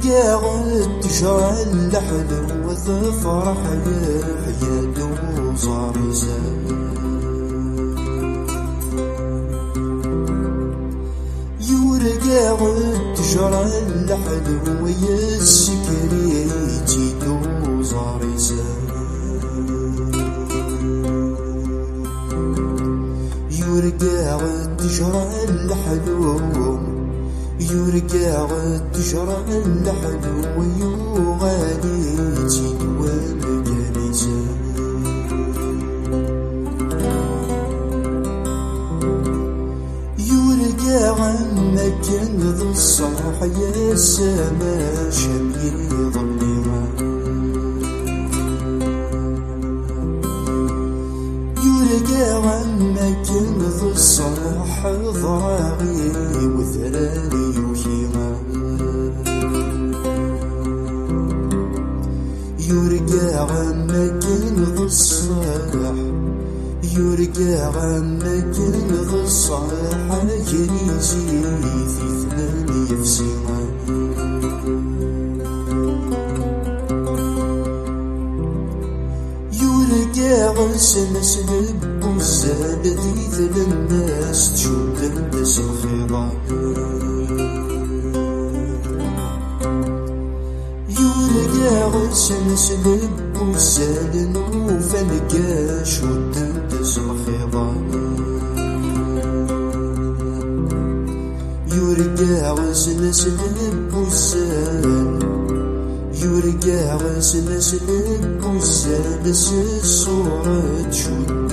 قاعد تجعل الحلو وتفرح الحياة وصارزة قاعد تجعل الحلو ويسكريتي وصارزة قاعد تجعل الحلو قاعد تجرى الحلو ويغاليتي والكنيسة عمك ذو الصبح يا سما شمي ظلمها عمك ذو الصبح ضراغي وثراري وشيما عمك ذو الصبح عمك ذو الصبح جريزي في ثمانية فسيما سنسل بوزاد ذي ذل الناس تشد الناس الخيضة سنسل بوزاد نوفنكا شد الناس الخيضة سنسل بوزاد سنسل بوزاد الصورة تشد